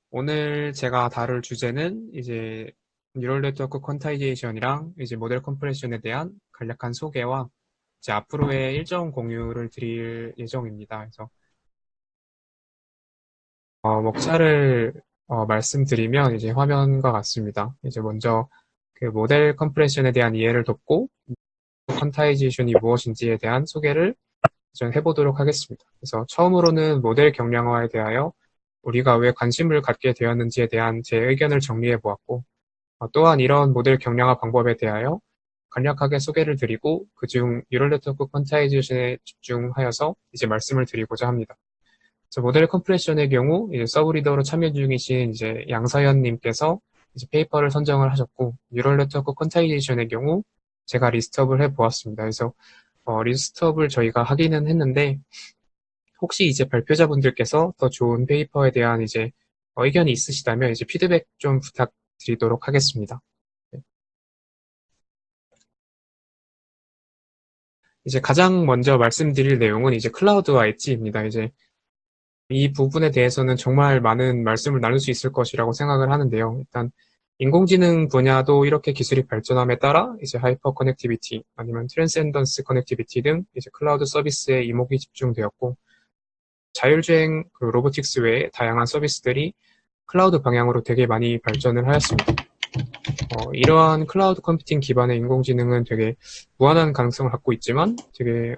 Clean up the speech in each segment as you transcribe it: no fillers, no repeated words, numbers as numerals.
오늘 제가 다룰 주제는 이제 뉴럴 네트워크 퀀타이제이션이랑 이제 모델 컴프레션에 대한 간략한 소개와 이제 앞으로의 일정 공유를 드릴 예정입니다. 그래서 목차를 말씀드리면 이제 화면과 같습니다. 이제 먼저 그 모델 컴프레션에 대한 이해를 돕고 퀀타이제이션이 무엇인지에 대한 소개를 좀 해보도록 하겠습니다. 그래서 처음으로는 모델 경량화에 대하여 우리가 왜 관심을 갖게 되었는지에 대한 제 의견을 정리해 보았고, 또한 이런 모델 경량화 방법에 대하여 간략하게 소개를 드리고 그중 뉴럴 네트워크 퀀타이제이션에 집중하여서 이제 말씀을 드리고자 합니다. 그래서 모델 컴프레션의 경우 이제 서브리더로 참여 중이신 이제 양서현님께서 이제 페이퍼를 선정을 하셨고, 뉴럴 네트워크 퀀타이제이션의 경우 제가 리스트업을 해 보았습니다. 그래서 리스트업을 저희가 하기는 했는데 혹시 이제 발표자분들께서 더 좋은 페이퍼에 대한 이제 의견이 있으시다면 이제 피드백 좀 부탁드리도록 하겠습니다. 네. 이제 가장 먼저 말씀드릴 내용은 이제 클라우드와 엣지입니다. 이제 이 부분에 대해서는 정말 많은 말씀을 나눌 수 있을 것이라고 생각을 하는데요. 일단 인공지능 분야도 이렇게 기술이 발전함에 따라 이제 하이퍼 커넥티비티 아니면 트랜스cenden스 커넥티비티 등 이제 클라우드 서비스에 이목이 집중되었고, 자율주행 로보틱스 외에 다양한 서비스들이 클라우드 방향으로 되게 많이 발전을 하였습니다. 이러한 클라우드 컴퓨팅 기반의 인공지능은 되게 무한한 가능성을 갖고 있지만 되게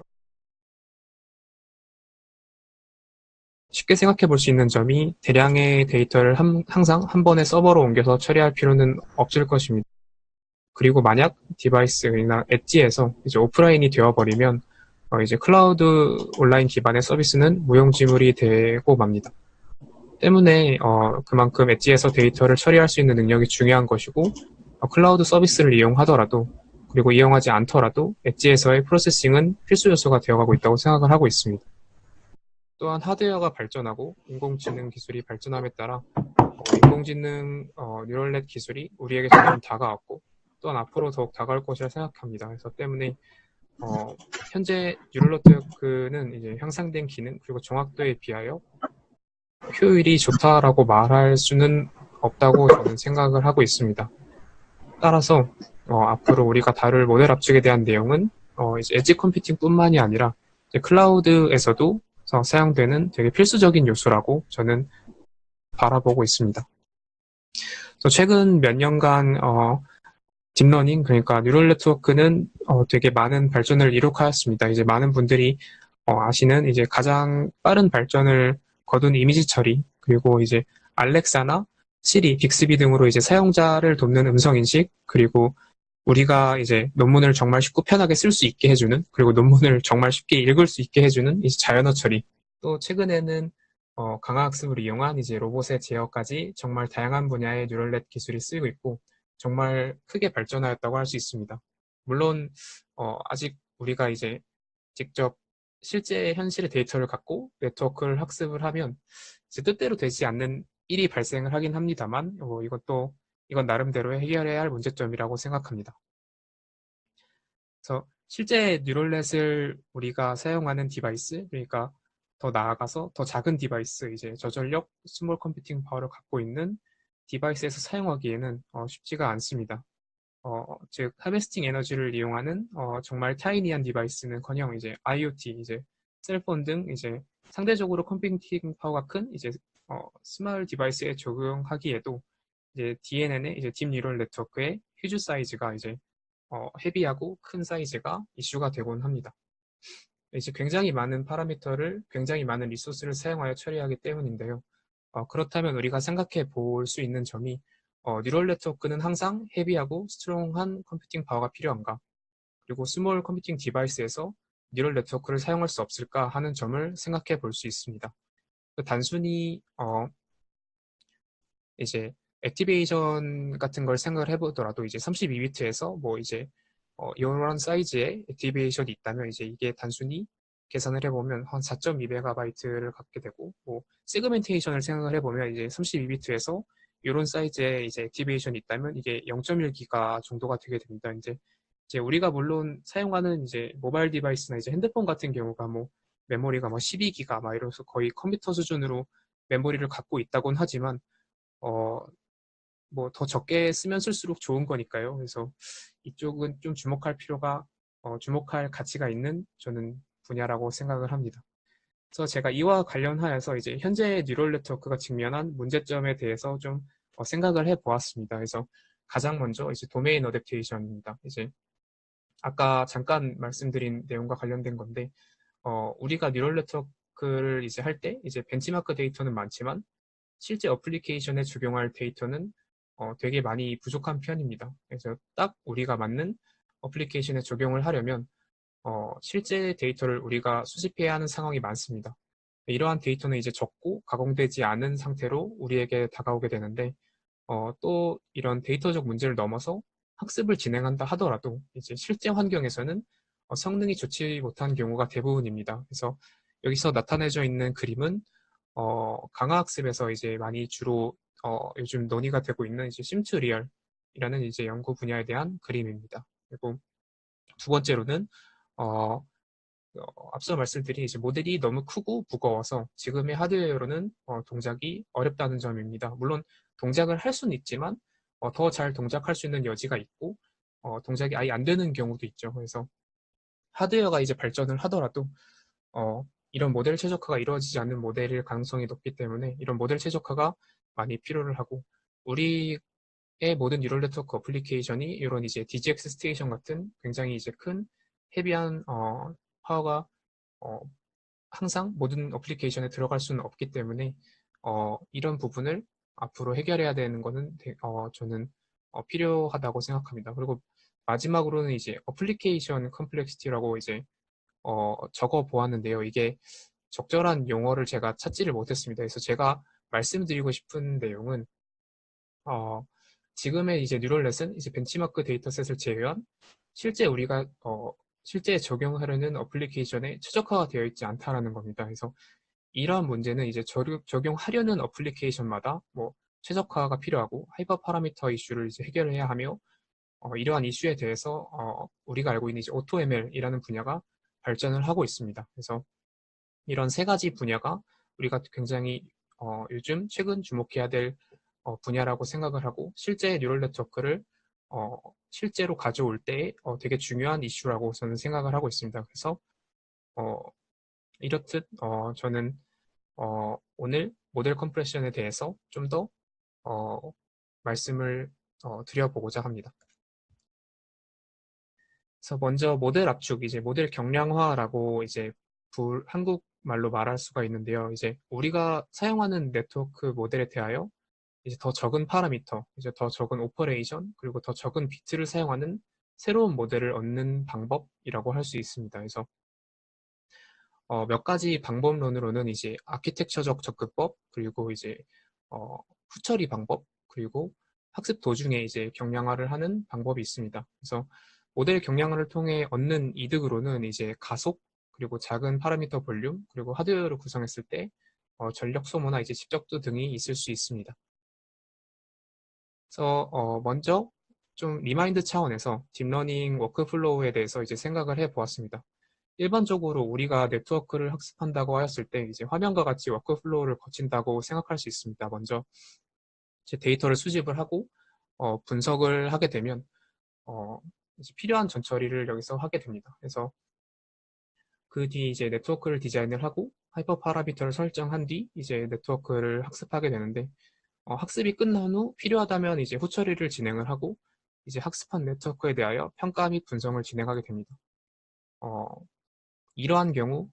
쉽게 생각해 볼 수 있는 점이 대량의 데이터를 항상 한 번에 서버로 옮겨서 처리할 필요는 없을 것입니다. 그리고 만약 디바이스나 엣지에서 이제 오프라인이 되어버리면 이제 클라우드 온라인 기반의 서비스는 무용지물이 되고 맙니다. 때문에 그만큼 엣지에서 데이터를 처리할 수 있는 능력이 중요한 것이고, 클라우드 서비스를 이용하더라도 그리고 이용하지 않더라도 엣지에서의 프로세싱은 필수 요소가 되어가고 있다고 생각을 하고 있습니다. 또한 하드웨어가 발전하고 인공지능 기술이 발전함에 따라 인공지능 뉴럴넷 기술이 우리에게 점점 다가왔고, 또한 앞으로 더욱 다가올 것이라 생각합니다. 그래서 때문에 현재 뉴럴 네트워크는 이제 향상된 기능 그리고 정확도에 비하여 효율이 좋다라고 말할 수는 없다고 저는 생각을 하고 있습니다. 따라서 앞으로 우리가 다룰 모델 압축에 대한 내용은 이제 엣지 컴퓨팅뿐만이 아니라 이제 클라우드에서도 사용되는 되게 필수적인 요소라고 저는 바라보고 있습니다. 그래서 최근 몇 년간 딥러닝, 그러니까 뉴럴 네트워크는 되게 많은 발전을 이룩하였습니다. 이제 많은 분들이 아시는 이제 가장 빠른 발전을 거둔 이미지 처리, 그리고 이제 알렉사나 시리, 빅스비 등으로 이제 사용자를 돕는 음성 인식, 그리고 우리가 이제 논문을 정말 쉽고 편하게 쓸 수 있게 해주는, 그리고 논문을 정말 쉽게 읽을 수 있게 해주는 이제 자연어 처리. 또 최근에는 강화학습을 이용한 이제 로봇의 제어까지 정말 다양한 분야의 뉴럴넷 기술이 쓰이고 있고 정말 크게 발전하였다고 할 수 있습니다. 물론 아직 우리가 이제 직접 실제 현실의 데이터를 갖고 네트워크를 학습을 하면 이제 뜻대로 되지 않는 일이 발생을 하긴 합니다만 이건 나름대로의 해결해야 할 문제점이라고 생각합니다. 그래서 실제 뉴럴넷을 우리가 사용하는 디바이스, 그러니까 더 나아가서 더 작은 디바이스, 이제 저전력 스몰 컴퓨팅 파워를 갖고 있는 디바이스에서 사용하기에는 쉽지가 않습니다. 즉 하베스팅 에너지를 이용하는 정말 타이니한 디바이스는커녕 이제 IoT, 이제 셀폰 등 이제 상대적으로 컴퓨팅 파워가 큰 이제 스몰 디바이스에 적용하기에도 이제 DNN의 이제 딥 뉴럴 네트워크의 휴즈 사이즈가 이제 헤비하고 큰 사이즈가 이슈가 되곤 합니다. 이제 굉장히 많은 파라미터를 굉장히 많은 리소스를 사용하여 처리하기 때문인데요. 그렇다면 우리가 생각해 볼 수 있는 점이 뉴럴 네트워크는 항상 헤비하고 스트롱한 컴퓨팅 파워가 필요한가? 그리고 스몰 컴퓨팅 디바이스에서 뉴럴 네트워크를 사용할 수 없을까 하는 점을 생각해 볼 수 있습니다. 단순히 이제 액티베이션 같은 걸 생각을 해보더라도 이제 32비트에서 뭐 이제 이런 사이즈의 액티베이션이 있다면 이제 이게 단순히 계산을 해보면 한 4.2메가바이트를 갖게 되고, 뭐 세그멘테이션을 생각을 해보면 이제 32비트에서 이런 사이즈의 이제 액티베이션이 있다면 이게 0.1기가 정도가 되게 됩니다. 이제 우리가 물론 사용하는 이제 모바일 디바이스나 이제 핸드폰 같은 경우가 뭐 메모리가 뭐 12기가 막 이러면서 거의 컴퓨터 수준으로 메모리를 갖고 있다곤 하지만 뭐 더 적게 쓰면 쓸수록 좋은 거니까요. 그래서 이쪽은 좀 주목할 가치가 있는 저는 분야라고 생각을 합니다. 그래서 제가 이와 관련하여서 이제 현재 뉴럴 네트워크가 직면한 문제점에 대해서 좀 생각을 해 보았습니다. 그래서 가장 먼저 이제 도메인 어댑테이션입니다. 이제 아까 잠깐 말씀드린 내용과 관련된 건데, 우리가 뉴럴 네트워크를 이제 할 때 이제 벤치마크 데이터는 많지만 실제 어플리케이션에 적용할 데이터는 되게 많이 부족한 편입니다. 그래서 딱 우리가 맞는 어플리케이션에 적용을 하려면 실제 데이터를 우리가 수집해야 하는 상황이 많습니다. 이러한 데이터는 이제 적고 가공되지 않은 상태로 우리에게 다가오게 되는데, 또 이런 데이터적 문제를 넘어서 학습을 진행한다 하더라도 이제 실제 환경에서는 성능이 좋지 못한 경우가 대부분입니다. 그래서 여기서 나타내져 있는 그림은 강화학습에서 이제 많이 주로 요즘 논의가 되고 있는 이제 심투리얼이라는 이제 연구 분야에 대한 그림입니다. 그리고 두 번째로는 어, 앞서 말씀드린 이제 모델이 너무 크고 무거워서 지금의 하드웨어로는 동작이 어렵다는 점입니다. 물론 동작을 할 수는 있지만 더 잘 동작할 수 있는 여지가 있고 동작이 아예 안 되는 경우도 있죠. 그래서 하드웨어가 이제 발전을 하더라도 이런 모델 최적화가 이루어지지 않는 모델일 가능성이 높기 때문에 이런 모델 최적화가 많이 필요를 하고 우리의 모든 뉴럴 네트워크 어플리케이션이 이런 이제 DGX 스테이션 같은 굉장히 이제 큰 헤비한 파워가 어, 항상 모든 어플리케이션에 들어갈 수는 없기 때문에 이런 부분을 앞으로 해결해야 되는 거는 저는 필요하다고 생각합니다. 그리고 마지막으로는 이제 어플리케이션 컴플렉시티라고 이제 적어 보았는데요. 이게 적절한 용어를 제가 찾지를 못했습니다. 그래서 제가 말씀드리고 싶은 내용은 어, 지금의 이제 뉴럴넷은 이제 벤치마크 데이터셋을 제외한 실제 우리가 실제 적용하려는 어플리케이션에 최적화가 되어 있지 않다라는 겁니다. 그래서 이러한 문제는 이제 적용하려는 어플리케이션마다 뭐 최적화가 필요하고 하이퍼 파라미터 이슈를 이제 해결해야 하며 이러한 이슈에 대해서 우리가 알고 있는 이제 AutoML이라는 분야가 발전을 하고 있습니다. 그래서 이런 세 가지 분야가 우리가 굉장히 요즘 최근 주목해야 될 분야라고 생각을 하고 실제 뉴럴 네트워크를 어, 실제로 가져올 때 되게 중요한 이슈라고 저는 생각을 하고 있습니다. 그래서 어, 이렇듯 저는 오늘 모델 컴프레션에 대해서 좀 더 말씀을 드려보고자 합니다. 그래서 먼저 모델 압축, 이제 모델 경량화라고 이제 한국말로 말할 수가 있는데요. 이제 우리가 사용하는 네트워크 모델에 대하여 이제 더 적은 파라미터, 이제 더 적은 오퍼레이션, 그리고 더 적은 비트를 사용하는 새로운 모델을 얻는 방법이라고 할 수 있습니다. 그래서 몇 가지 방법론으로는 이제 아키텍처적 접근법, 그리고 이제 후처리 방법, 그리고 학습 도중에 이제 경량화를 하는 방법이 있습니다. 그래서 모델 경량화를 통해 얻는 이득으로는 이제 가속, 그리고 작은 파라미터 볼륨, 그리고 하드웨어를 구성했을 때 전력 소모나 이제 집적도 등이 있을 수 있습니다. 그래서 먼저 좀 리마인드 차원에서 딥러닝 워크플로우에 대해서 이제 생각을 해 보았습니다. 일반적으로 우리가 네트워크를 학습한다고 하였을 때 이제 화면과 같이 워크플로우를 거친다고 생각할 수 있습니다. 먼저 이제 데이터를 수집을 하고 분석을 하게 되면 이제 필요한 전처리를 여기서 하게 됩니다. 그래서 그 뒤 이제 네트워크를 디자인을 하고 하이퍼 파라미터를 설정한 뒤 이제 네트워크를 학습하게 되는데 학습이 끝난 후 필요하다면 이제 후처리를 진행을 하고 이제 학습한 네트워크에 대하여 평가 및 분석을 진행하게 됩니다. 어, 이러한 경우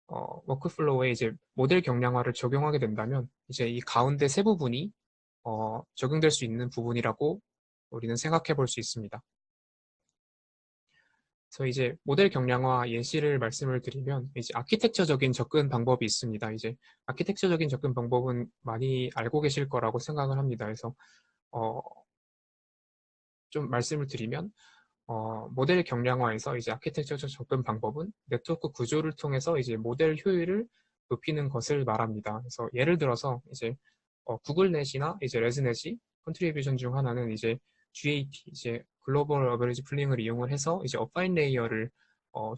워크플로우에 이제 모델 경량화를 적용하게 된다면 이제 이 가운데 세 부분이 적용될 수 있는 부분이라고 우리는 생각해 볼 수 있습니다. 그래서 이제 모델 경량화 예시를 말씀을 드리면 이제 아키텍처적인 접근 방법이 있습니다. 이제 아키텍처적인 접근 방법은 많이 알고 계실 거라고 생각을 합니다. 그래서 어, 좀 말씀을 드리면 모델 경량화에서 이제 아키텍처적 접근 방법은 네트워크 구조를 통해서 이제 모델 효율을 높이는 것을 말합니다. 그래서 예를 들어서 이제 구글넷이나 이제 레즈넷이 컨트리뷰션 중 하나는 이제 GAP, 이제 글로벌 어베리지 풀링을 이용을 해서 이제 어파인 레이어를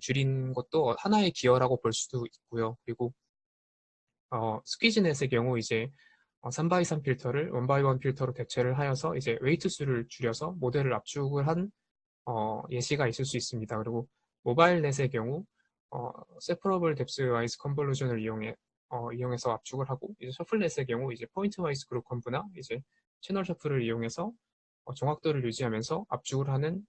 줄인 것도 하나의 기여라고 볼 수도 있고요. 그리고 스퀴즈넷의 경우 이제 3x3 필터를 1x1 필터로 대체를 하여서 이제 웨이트 수를 줄여서 모델을 압축을 한 예시가 있을 수 있습니다. 그리고 모바일 넷의 경우 세퍼러블 뎁스 와이즈 컨볼루션을 이용해서 압축을 하고, 이제 셔플넷의 경우 이제 포인트 와이즈 그룹 컨브나 이제 채널 셔플을 이용해서 정확도를 유지하면서 압축을 하는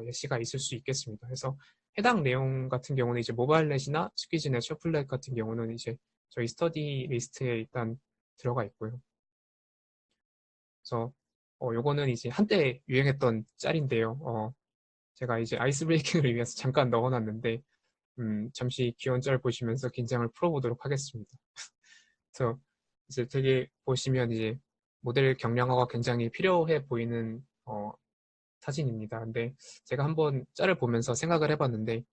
예시가 있을 수 있겠습니다. 그래서 해당 내용 같은 경우는 이제 모바일 넷이나 스퀴즈넷, 셔플넷 같은 경우는 이제 저희 스터디 리스트에 일단 들어가 있고요. 그래서 요거는 이제 한때 유행했던 짤인데요. 제가 이제 아이스 브레이킹을 위해서 잠깐 넣어놨는데 잠시 귀여운 짤 보시면서 긴장을 풀어보도록 하겠습니다. 그래서 이제 되게 보시면 이제 모델 경량화가 굉장히 필요해 보이는 사진입니다. 근데 제가 한번 짤을 보면서 생각을 해봤는데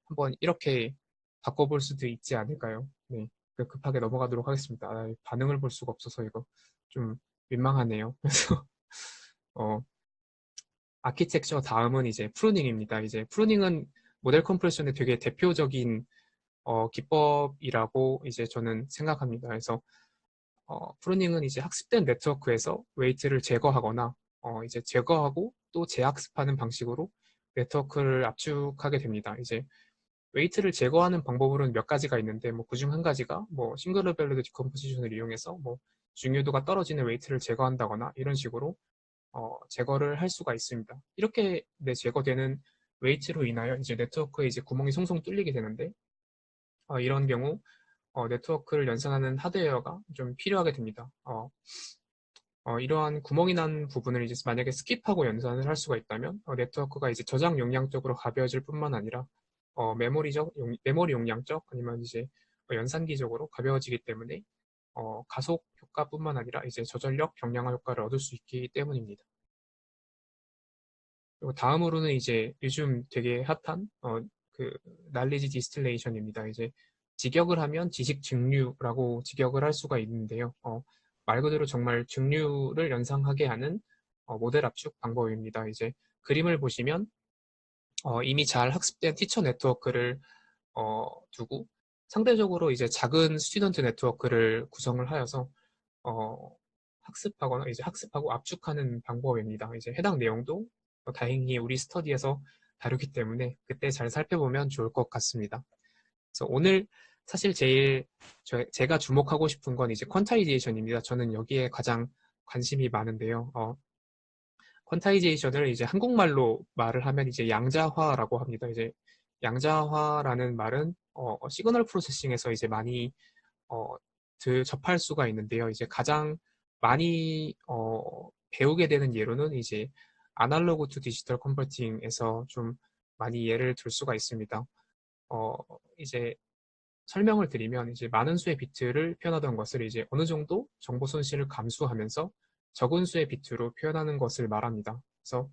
한번 이렇게 바꿔볼 수도 있지 않을까요? 네, 급하게 넘어가도록 하겠습니다. 반응을 볼 수가 없어서 이거 좀 민망하네요. 그래서 어, 아키텍처 다음은 이제 프루닝입니다. 이제 프루닝은 모델 컴프레션의 되게 대표적인 기법이라고 이제 저는 생각합니다. 그래서 프루닝은 이제 학습된 네트워크에서 웨이트를 제거하거나 이제 제거하고 또 재학습하는 방식으로 네트워크를 압축하게 됩니다. 이제 웨이트를 제거하는 방법으로는 몇 가지가 있는데 뭐 그중 한 가지가 뭐 싱글 레벨드 디컴포지션을 이용해서 뭐 중요도가 떨어지는 웨이트를 제거한다거나 이런 식으로 제거를 할 수가 있습니다. 이렇게 제거되는 웨이트로 인하여 이제 네트워크에 이제 구멍이 송송 뚫리게 되는데 이런 경우 네트워크를 연산하는 하드웨어가 좀 필요하게 됩니다. 이러한 구멍이 난 부분을 이제 만약에 스킵하고 연산을 할 수가 있다면 네트워크가 이제 저장 용량적으로 가벼워질 뿐만 아니라 메모리 용량적 아니면 이제 연산기적으로 가벼워지기 때문에 가속 효과뿐만 아니라 이제 저전력 경량화 효과를 얻을 수 있기 때문입니다. 그리고 다음으로는 이제 요즘 되게 핫한 그 날리지 디스틸레이션입니다. 이제 직역을 하면 지식 증류라고 직역을 할 수가 있는데요. 말 그대로 정말 증류를 연상하게 하는 모델 압축 방법입니다. 이제 그림을 보시면 이미 잘 학습된 티처 네트워크를 두고 상대적으로 이제 작은 스튜던트 네트워크를 구성을 하여서 학습하거나 이제 학습하고 압축하는 방법입니다. 이제 해당 내용도 다행히 우리 스터디에서 다루기 때문에 그때 잘 살펴보면 좋을 것 같습니다. 그래서 오늘 사실 제일 제가 주목하고 싶은 건 이제 퀀타이제이션입니다. 저는 여기에 가장 관심이 많은데요. 퀀타이제이션을 이제 한국말로 말을 하면 이제 양자화라고 합니다. 이제 양자화라는 말은 시그널 프로세싱에서 이제 많이 접할 수가 있는데요. 이제 가장 많이 배우게 되는 예로는 이제 아날로그 투 디지털 컨버팅에서 좀 많이 예를 들 수가 있습니다. 이제 설명을 드리면 이제 많은 수의 비트를 표현하던 것을 이제 어느 정도 정보 손실을 감수하면서 적은 수의 비트로 표현하는 것을 말합니다. 그래서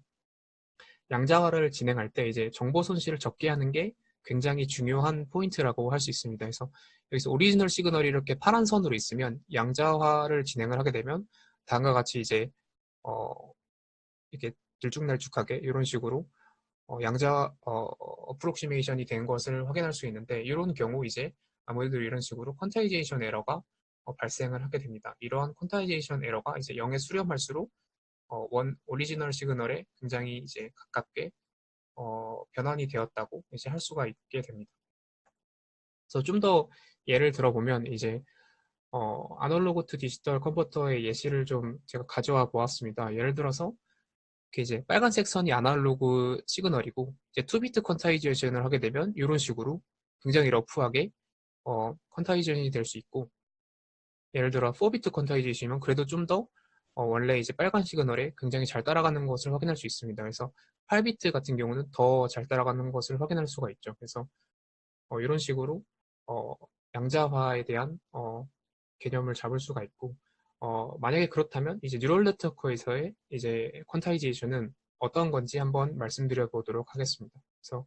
양자화를 진행할 때 이제 정보 손실을 적게 하는 게 굉장히 중요한 포인트라고 할 수 있습니다. 그래서 여기서 오리지널 시그널이 이렇게 파란 선으로 있으면 양자화를 진행을 하게 되면 다음과 같이 이제 이렇게 들쭉날쭉하게 이런 식으로 양자 어프록시메이션이 된 것을 확인할 수 있는데 이런 경우 이제 아무래도 이런 식으로 퀀타이제이션 에러가 발생을 하게 됩니다. 이러한 퀀타이제이션 에러가 이제 0에 수렴할수록 원 오리지널 시그널에 굉장히 이제 가깝게 변환이 되었다고 이제 할 수가 있게 됩니다. 그래서 좀 더 예를 들어보면 이제 아날로그 투 디지털 컨버터의 예시를 좀 제가 가져와 보았습니다. 예를 들어서 이제 빨간색 선이 아날로그 시그널이고 이제 2비트 퀀타이제이션을 하게 되면 이런 식으로 굉장히 러프하게 퀀타이제이션이 될 수 있고, 예를 들어 4비트 퀀타이제이션이면 그래도 좀 더 원래 이제 빨간 시그널에 굉장히 잘 따라가는 것을 확인할 수 있습니다. 그래서 8비트 같은 경우는 더 잘 따라가는 것을 확인할 수가 있죠. 그래서 이런 식으로 어, 양자화에 대한 개념을 잡을 수가 있고, 만약에 그렇다면 이제 뉴럴 네트워크에서의 이제 퀀타이제이션은 어떤 건지 한번 말씀드려 보도록 하겠습니다. 그래서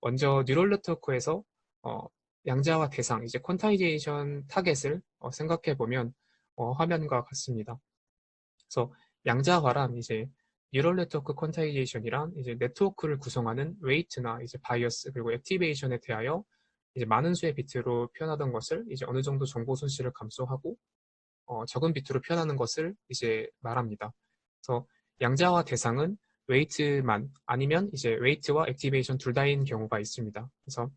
먼저 뉴럴 네트워크에서 어, 양자화 대상, 이제 퀀타이제이션 타겟을 생각해 보면 화면과 같습니다. 그래서 양자화란 이제 뉴럴 네트워크 퀀타이제이션이란 이제 네트워크를 구성하는 웨이트나 이제 바이어스 그리고 액티베이션에 대하여 이제 많은 수의 비트로 표현하던 것을 이제 어느 정도 정보 손실을 감소하고 적은 비트로 표현하는 것을 이제 말합니다. 그래서 양자화 대상은 웨이트만 아니면 이제 웨이트와 액티베이션 둘 다인 경우가 있습니다. 그래서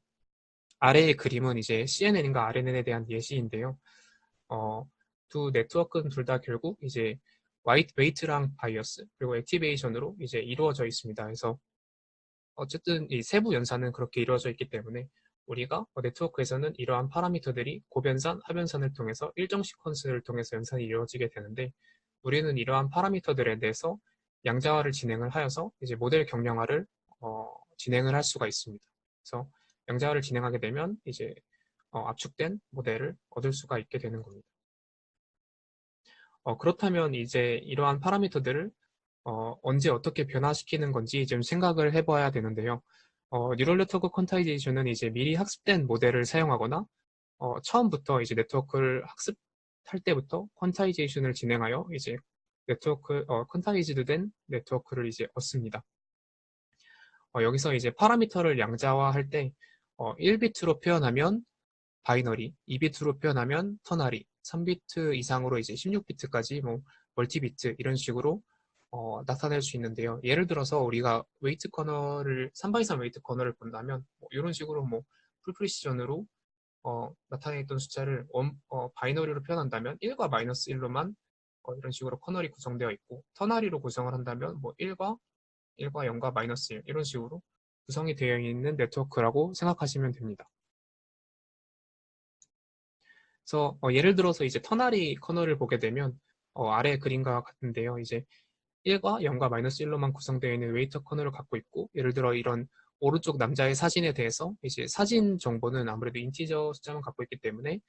아래의 그림은 이제 CNN과 RNN에 대한 예시인데요. 두 네트워크는 둘 다 결국 이제 웨이트랑 바이어스 그리고 액티베이션으로 이제 이루어져 있습니다. 그래서 어쨌든 이 세부 연산은 그렇게 이루어져 있기 때문에 우리가 네트워크에서는 이러한 파라미터들이 고변산, 하변산을 통해서 일정 시퀀스를 통해서 연산이 이루어지게 되는데 우리는 이러한 파라미터들에 대해서 양자화를 진행을 하여서 이제 모델 경량화를 진행을 할 수가 있습니다. 그래서 양자화를 진행하게 되면 이제 압축된 모델을 얻을 수가 있게 되는 겁니다. 그렇다면 이제 이러한 파라미터들을 언제 어떻게 변화시키는 건지 좀 생각을 해봐야 되는데요. 뉴럴 네트워크 퀀타이제이션은 이제 미리 학습된 모델을 사용하거나 처음부터 이제 네트워크를 학습할 때부터 퀀타이제이션을 진행하여 이제 퀀타이즈드 된 네트워크를 이제 얻습니다. 여기서 이제 파라미터를 양자화할 때 1비트로 표현하면 바이너리, 2비트로 표현하면 터너리, 3비트 이상으로 이제 16비트까지 뭐 멀티비트 이런 식으로 나타낼 수 있는데요. 예를 들어서 우리가 웨이트 커널을 3x3 웨이트 커널을 본다면 뭐 이런 식으로 뭐 풀프리시전으로 나타내있던 숫자를 바이너리로 표현한다면 1과 마이너스 1로만 이런 식으로 커널이 구성되어 있고 터너리로 구성을 한다면 뭐 1과 0과 마이너스 1 이런 식으로 구성이 되어 있는 네트워크라고 생각하시면 됩니다. 그래서 예를 들어서 이제 터너리 커널을 보게 되면 아래 그림과 같은데요. 이제 1과 0과 마이너스 1로만 구성되어 있는 웨이터 커널을 갖고 있고 예를 들어 이런 오른쪽 남자의 사진에 대해서 이제 사진 정보는 아무래도 인티저 숫자만 갖고 있기 때문에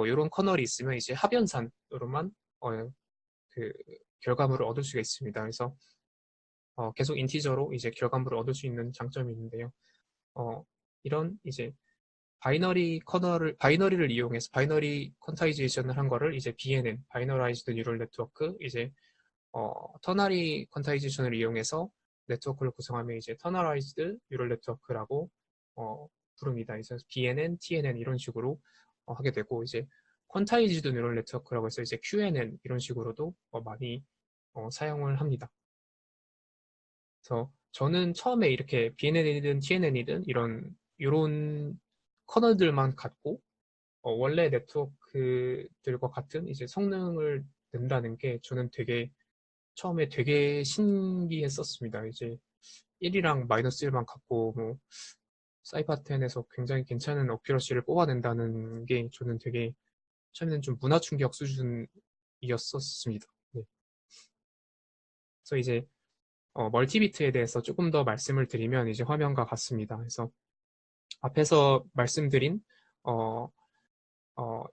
이런 커널이 있으면 이제 합연산으로만 그 결과물을 얻을 수가 있습니다. 그래서 계속 인티저로 이제 결과물을 얻을 수 있는 장점이 있는데요. 이런 이제 바이너리를 이용해서 바이너리 퀀타이제이션을 한 거를 이제 BNN, 바이너라이즈드 뉴럴 네트워크, 이제 터너리 퀀타이제이션을 이용해서 네트워크를 구성하면 이제 터너라이즈드 뉴럴 네트워크라고 부릅니다. 그래서 BNN, TNN 이런 식으로 하게 되고 이제 퀀타이즈드 뉴럴 네트워크라고 해서 이제 QNN 이런 식으로도 많이 사용을 합니다. 그래서 저는 처음에 이렇게 BNN이든 TNN이든 이런 커널들만 갖고 원래 네트워크들과 같은 이제 성능을 낸다는 게 저는 처음에 되게 신기했었습니다. 이제 1이랑 마이너스 1만 갖고 뭐 사이파텐에서 굉장히 괜찮은 어큐러시를 뽑아낸다는 게 저는 되게 처음에는 좀 문화 충격 수준이었었습니다. 네. 그래서 이제 멀티비트에 대해서 조금 더 말씀을 드리면 이제 화면과 같습니다. 그래서 앞에서 말씀드린 어,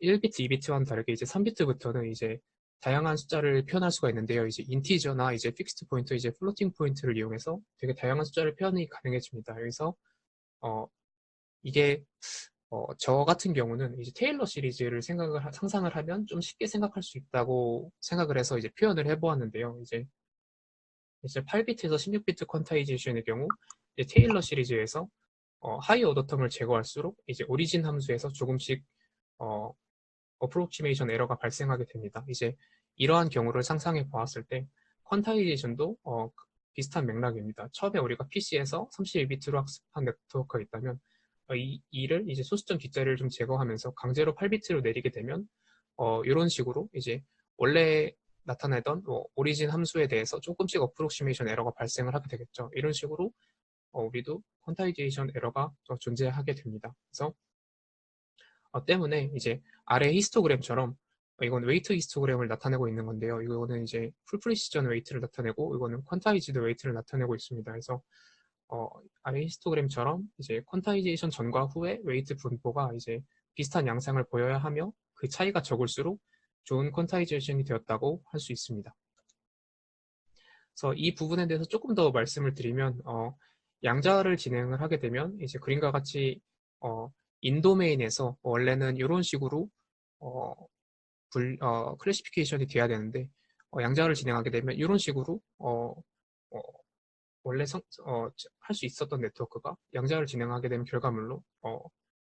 1비트, 2비트와는 다르게 이제 3비트부터는 이제 다양한 숫자를 표현할 수가 있는데요. 이제 인티저나 이제 픽스트 포인트, 이제 플로팅 포인트를 이용해서 되게 다양한 숫자를 표현이 가능해집니다. 그래서 이게 저 같은 경우는 이제 테일러 시리즈를 상상을 하면 좀 쉽게 생각할 수 있다고 생각을 해서 이제 표현을 해보았는데요. 이제 8비트에서 16비트 퀀타이제이션의 경우 이제 테일러 시리즈에서 하이 오더 텀을 제거할수록 이제 오리진 함수에서 조금씩 어프로치메이션 에러가 발생하게 됩니다. 이제 이러한 경우를 상상해 보았을 때 퀀타이제이션도 비슷한 맥락입니다. 처음에 우리가 PC에서 32비트로 학습한 네트워크가 있다면 이를 이제 소수점 뒷자리를 좀 제거하면서 강제로 8비트로 내리게 되면 이런 식으로 이제 원래 나타내던 오리진 함수에 대해서 조금씩 어프로시메이션 에러가 발생을 하게 되겠죠. 이런 식으로 우리도 퀀타이제이션 에러가 존재하게 됩니다. 그래서 때문에 이제 아래 히스토그램처럼 이건 웨이트 히스토그램을 나타내고 있는 건데요. 이거는 이제 풀 프리시전 웨이트를 나타내고 이거는 퀀타이즈드 웨이트를 나타내고 있습니다. 그래서 아래 히스토그램처럼 이제 퀀타이제이션 전과 후의 웨이트 분포가 이제 비슷한 양상을 보여야 하며 그 차이가 적을수록 좋은 퀀타이제이션이 되었다고 할 수 있습니다. 그래서 이 부분에 대해서 조금 더 말씀을 드리면 양자를 진행을 하게 되면 이제 그림과 같이 인도메인에서 원래는 이런 식으로 어, 클래시피케이션이 돼야 되는데 양자를 진행하게 되면 이런 식으로 어, 원래 할 수 있었던 네트워크가 양자를 진행하게 되면 결과물로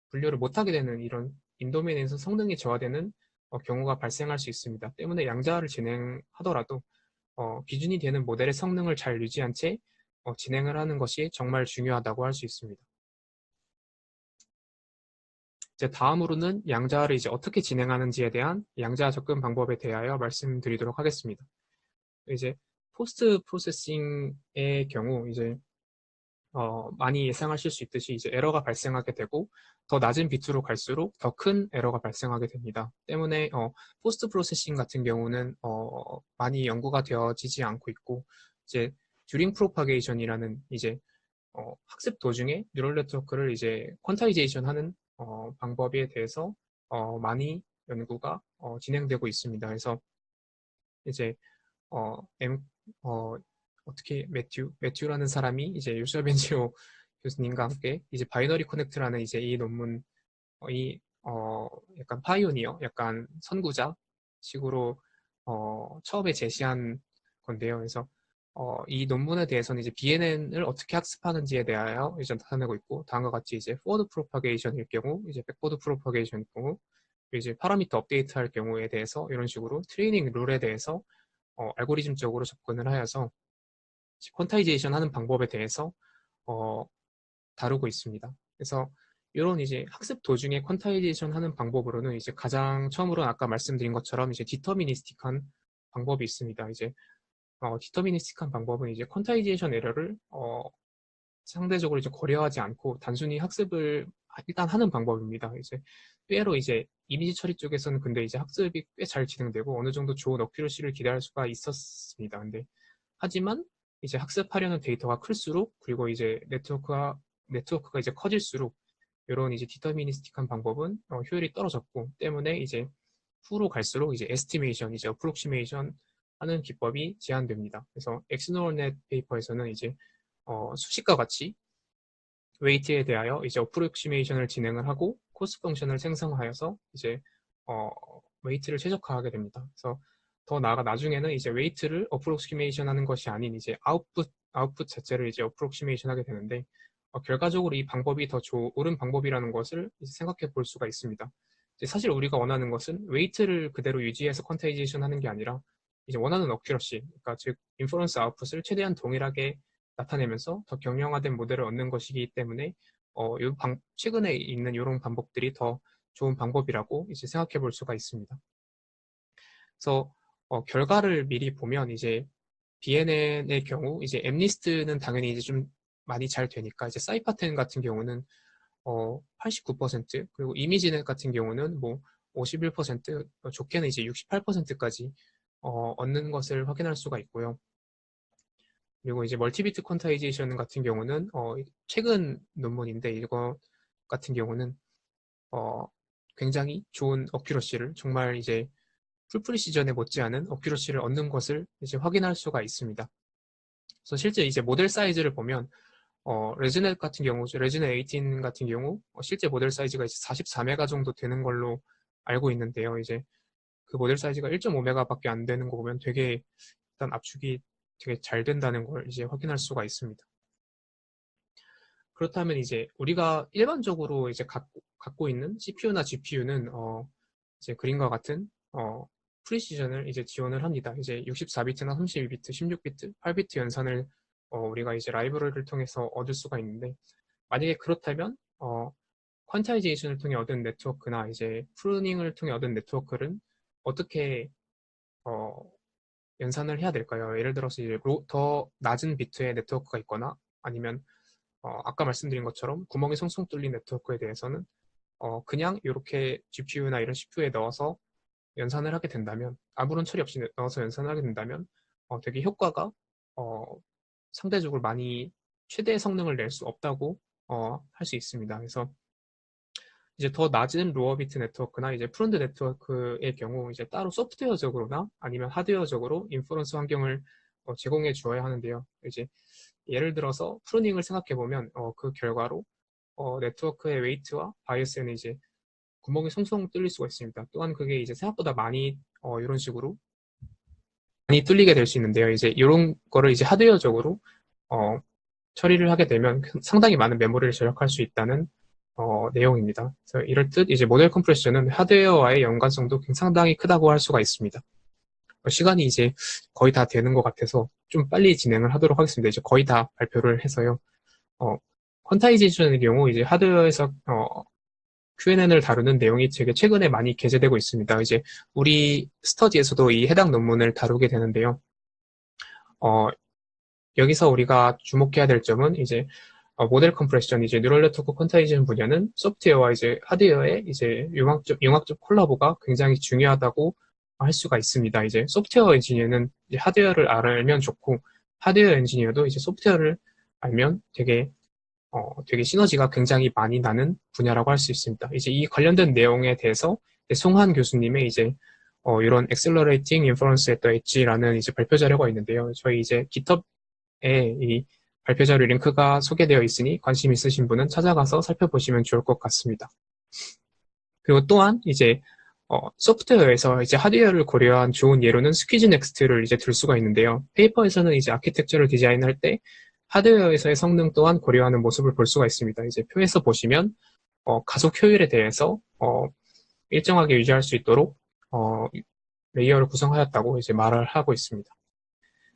분류를 못하게 되는 이런 인도메인에서 성능이 저하되는 경우가 발생할 수 있습니다. 때문에 양자를 진행하더라도 기준이 되는 모델의 성능을 잘 유지한 채 진행을 하는 것이 정말 중요하다고 할 수 있습니다. 이제 다음으로는 양자를 이제 어떻게 진행하는지에 대한 양자 접근 방법에 대하여 말씀드리도록 하겠습니다. 이제 포스트 프로세싱의 경우 이제 많이 예상하실 수 있듯이 이제 에러가 발생하게 되고 더 낮은 비트로 갈수록 더 큰 에러가 발생하게 됩니다. 때문에 포스트 프로세싱 같은 경우는 많이 연구가 되어지지 않고 있고 이제 듀링 프로파게이션이라는 이제 학습 도중에 뉴럴 네트워크를 이제 퀀타이제이션 하는 방법에 대해서 많이 연구가 진행되고 있습니다. 그래서 이제 어, M, 어, 어떻게 매튜라는 사람이 이제 요시아 벤지오 교수님과 함께 이제 바이너리 커넥트라는 이제 이 논문, 약간 파이오니어, 약간 선구자 식으로 처음에 제시한 건데요. 그래서 이 논문에 대해서는 이제 BNN을 어떻게 학습하는지에 대하여 이제 나타내고 있고, 다음과 같이 이제 포워드 프로파게이션일 경우, 이제 백보드 프로파게이션일 경우, 이제 파라미터 업데이트 할 경우에 대해서 이런 식으로 트레이닝 룰에 대해서 알고리즘적으로 접근을 하여서 퀀타이제이션 하는 방법에 대해서 어, 다루고 있습니다. 그래서 이런 이제 학습 도중에 퀀타이제이션 하는 방법으로는 이제 가장 처음으로 아까 말씀드린 것처럼 이제 디터미니스틱한 방법이 있습니다. 이제 디터미니스틱한 방법은 이제 퀀타이제이션 에러를 상대적으로 이제 고려하지 않고 단순히 학습을 일단 하는 방법입니다. 이제 꽤로 이제 이미지 처리 쪽에서는 근데 이제 학습이 꽤 잘 진행되고 어느 정도 좋은 어큐러시를 기대할 수가 있었습니다. 근데 하지만 이제 학습하려는 데이터가 클수록 그리고 이제 네트워크가 이제 커질수록 이런 이제 디터미니스틱한 방법은 효율이 떨어졌고 때문에 이제 후로 갈수록 이제 에스티메이션, 이제 어프록시메이션 하는 기법이 제한됩니다. 그래서 엑스노널넷 페이퍼에서는 이제 수식과 같이 웨이트에 대하여 이제 어프로크시메이션을 진행을 하고 코스트 펑션을 생성하여서 이제 어, 웨이트를 최적화하게 됩니다. 그래서 더 나아가 나중에는 이제 웨이트를 어프로크시메이션 하는 것이 아닌 이제 아웃풋 자체를 이제 어프로크시메이션 하게 되는데 결과적으로 이 방법이 더 옳은 방법이라는 것을 이제 생각해 볼 수가 있습니다. 이제 사실 우리가 원하는 것은 웨이트를 그대로 유지해서 퀀타이제이션 하는 게 아니라 이제 원하는 어큐러시, 그러니까 즉 인퍼런스 아웃풋을 최대한 동일하게 나타내면서 더 경량화된 모델을 얻는 것이기 때문에 최근에 있는 이런 방법들이 더 좋은 방법이라고 이제 생각해 볼 수가 있습니다. 그래서 결과를 미리 보면 이제 BNN의 경우 이제 엠리스트는 당연히 이제 좀 많이 잘 되니까 이제 사이파텐 같은 경우는 89% 그리고 이미지넷 같은 경우는 뭐 51% 좋게는 이제 68%까지 얻는 것을 확인할 수가 있고요. 그리고 이제 멀티비트 퀀타이제이션 같은 경우는 최근 논문인데 이거 같은 경우는 어, 굉장히 좋은 어큐러시를 정말 이제 풀프리시전에 못지않은 어큐러시를 얻는 것을 이제 확인할 수가 있습니다. 그래서 실제 이제 모델 사이즈를 보면 레즈넷 같은 경우, 레즈넷 18 같은 경우 실제 모델 사이즈가 이제 44메가 정도 되는 걸로 알고 있는데요. 이제 그 모델 사이즈가 1.5메가밖에 안 되는 거 보면 되게 일단 압축이 되게 잘 된다는 걸 이제 확인할 수가 있습니다. 그렇다면 이제 우리가 일반적으로 이제 갖고 있는 CPU나 GPU는 이제 그림과 같은 프리시전을 이제 지원을 합니다. 이제 64비트나 32비트, 16비트, 8비트 연산을 우리가 이제 라이브러리를 통해서 얻을 수가 있는데 만약에 그렇다면 퀀타이제이션을 통해 얻은 네트워크나 이제 프루닝을 통해 얻은 네트워크는 어떻게 어, 연산을 해야 될까요? 예를 들어서 이제 더 낮은 비트의 네트워크가 있거나 아니면 아까 말씀드린 것처럼 구멍이 송송 뚫린 네트워크에 대해서는 그냥 이렇게 GPU나 이런 CPU에 넣어서 연산을 하게 된다면 아무런 처리 없이 넣어서 연산을 하게 된다면 되게 효과가 어, 상대적으로 많이 최대 성능을 낼 수 없다고 할 수 있습니다. 그래서 이제 더 낮은 로어 비트 네트워크나 이제 프론트 네트워크의 경우 이제 따로 소프트웨어적으로나 아니면 하드웨어적으로 인퍼런스 환경을 제공해 주어야 하는데요. 이제 예를 들어서 프루닝을 생각해 보면 그 결과로 네트워크의 웨이트와 바이어스에는 이제 구멍이 송송 뚫릴 수가 있습니다. 또한 그게 이제 생각보다 많이 이런 식으로 많이 뚫리게 될 수 있는데요. 이제 이런 거를 이제 하드웨어적으로 어, 처리를 하게 되면 상당히 많은 메모리를 절약할 수 있다는 내용입니다. 그래서 이럴 듯 이제 모델 컴프레션은 하드웨어와의 연관성도 상당히 크다고 할 수가 있습니다. 시간이 이제 거의 다 되는 것 같아서 좀 빨리 진행을 하도록 하겠습니다. 이제 거의 다 발표를 해서요. 퀀타이제이션의 경우 이제 하드웨어에서 QNN을 다루는 내용이 되게 최근에 많이 게재되고 있습니다. 이제 우리 스터디에서도 이 해당 논문을 다루게 되는데요. 여기서 우리가 주목해야 될 점은 이제 모델 컴프레션, 이제 뉴럴 네트워크 퀀타이제이션 분야는 소프트웨어와 이제 하드웨어의 이제 융합적 콜라보가 굉장히 중요하다고 할 수가 있습니다. 이제 소프트웨어 엔지니어는 이제 하드웨어를 알면 좋고, 하드웨어 엔지니어도 이제 소프트웨어를 알면 되게 시너지가 굉장히 많이 나는 분야라고 할 수 있습니다. 이제 이 관련된 내용에 대해서 송한 교수님의 이제 이런 Accelerating Inference at the Edge라는 이제 발표 자료가 있는데요. 저희 이제 GitHub에 이 발표 자료 링크가 소개되어 있으니 관심 있으신 분은 찾아가서 살펴보시면 좋을 것 같습니다. 그리고 또한 이제 소프트웨어에서 이제 하드웨어를 고려한 좋은 예로는 스퀴즈 넥스트를 이제 들 수가 있는데요. 페이퍼에서는 이제 아키텍처를 디자인할 때 하드웨어에서의 성능 또한 고려하는 모습을 볼 수가 있습니다. 이제 표에서 보시면 가속 효율에 대해서 일정하게 유지할 수 있도록 레이어를 구성하였다고 이제 말을 하고 있습니다.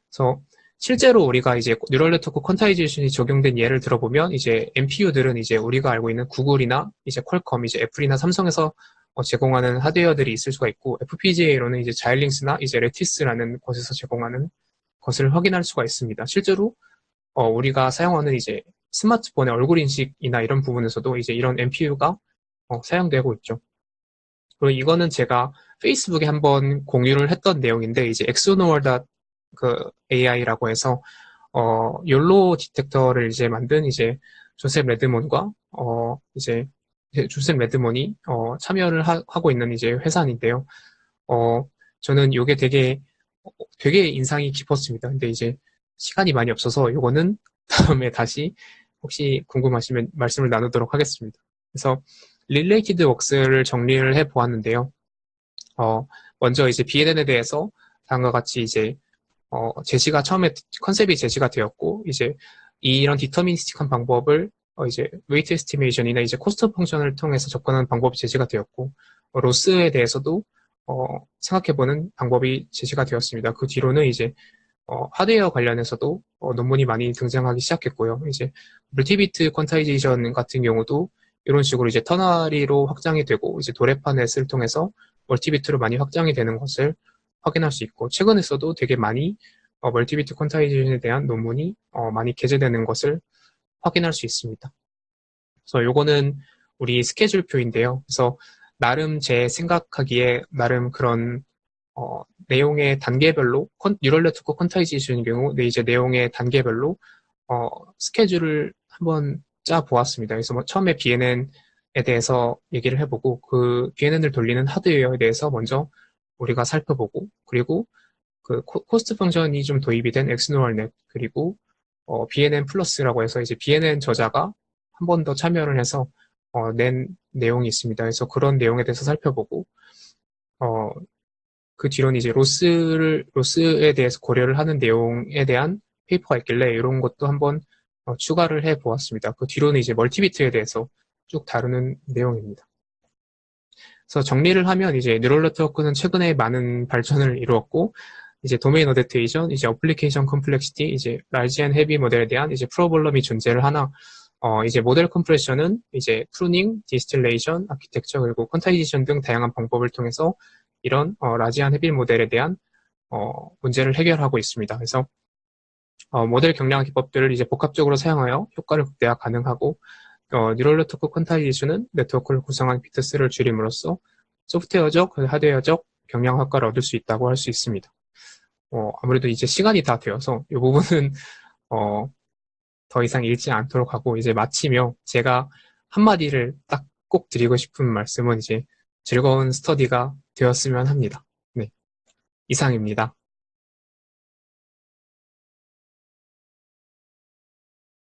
그래서 실제로 우리가 이제 뉴럴 네트워크 퀀타이제이션이 적용된 예를 들어보면 이제 NPU들은 이제 우리가 알고 있는 구글이나 이제 퀄컴, 이제 애플이나 삼성에서 제공하는 하드웨어들이 있을 수가 있고, FPGA로는 이제 자일링스나 이제 레티스라는 곳에서 제공하는 것을 확인할 수가 있습니다. 실제로 우리가 사용하는 이제 스마트폰의 얼굴 인식이나 이런 부분에서도 이제 이런 NPU가 사용되고 있죠. 그리고 이거는 제가 페이스북에 한번 공유를 했던 내용인데, 이제 AI라고 해서 욜로 디텍터를 이제 만든 이제 조셉 레드몬과 이제 조셉 레드몬이 참여를 하고 있는 이제 회사인데요. 저는 이게 되게 인상이 깊었습니다. 근데 이제 시간이 많이 없어서 이거는 다음에 다시 혹시 궁금하시면 말씀을 나누도록 하겠습니다. 그래서 Related Works를 정리를 해 보았는데요. 먼저 이제 BNN에 대해서 다음과 같이 이제 제시가 처음에 컨셉이 제시가 되었고, 이제 이런 디터미니스틱한 방법을 이제 웨이트 에스티메이션이나 이제 코스트 펑션을 통해서 접근하는 방법이 제시가 되었고, 로스에 대해서도 생각해보는 방법이 제시가 되었습니다. 그 뒤로는 이제 하드웨어 관련해서도 논문이 많이 등장하기 시작했고요. 이제 멀티비트 퀀타이제이션 같은 경우도 이런 식으로 이제 터너리로 확장이 되고, 이제 도레파넷을 통해서 멀티비트로 많이 확장이 되는 것을 확인할 수 있고, 최근에서도 되게 많이 멀티비트 퀀타이제이션에 대한 논문이 많이 게재되는 것을 확인할 수 있습니다. 그래서 요거는 우리 스케줄표인데요. 그래서 나름 제 생각하기에 나름 그런 내용의 단계별로 뉴럴 네트워크 퀀타이제이션의 경우 이제 내용의 단계별로 스케줄을 한번 짜 보았습니다. 그래서 처음에 BNN에 대해서 얘기를 해보고, 그 BNN을 돌리는 하드웨어에 대해서 먼저 우리가 살펴보고, 그리고 그 코스트 펑션이 좀 도입이 된 엑스노얼넷, 그리고 BNN 플러스라고 해서 이제 BNN 저자가 한 번 더 참여를 해서 낸 내용이 있습니다. 그래서 그런 내용에 대해서 살펴보고, 그 뒤로는 이제 로스에 대해서 고려를 하는 내용에 대한 페이퍼가 있길래 이런 것도 한번 추가를 해 보았습니다. 그 뒤로는 이제 멀티비트에 대해서 쭉 다루는 내용입니다. 그래서 정리를 하면 이제 뉴럴 네트워크는 최근에 많은 발전을 이루었고, 이제 도메인 어댑테이션, 이제 어플리케이션 컴플렉시티, 이제 라지 앤 헤비 모델에 대한 이제 프로블럼이 존재를 하나, 이제 모델 컴프레션은 이제 프루닝, 디스틸레이션, 아키텍처, 그리고 퀀타이제이션 등 다양한 방법을 통해서 이런 라지 앤 헤비 모델에 대한 문제를 해결하고 있습니다. 그래서 모델 경량 기법들을 이제 복합적으로 사용하여 효과를 극대화 가능하고, 뉴럴 네트워크 퀀타이제이션은 네트워크를 구성한 비트스를 줄임으로써 소프트웨어적, 하드웨어적 경량 효과를 얻을 수 있다고 할 수 있습니다. 아무래도 이제 시간이 다 되어서 이 부분은 더 이상 읽지 않도록 하고, 이제 마치며 제가 한마디를 딱 꼭 드리고 싶은 말씀은 이제 즐거운 스터디가 되었으면 합니다. 네, 이상입니다.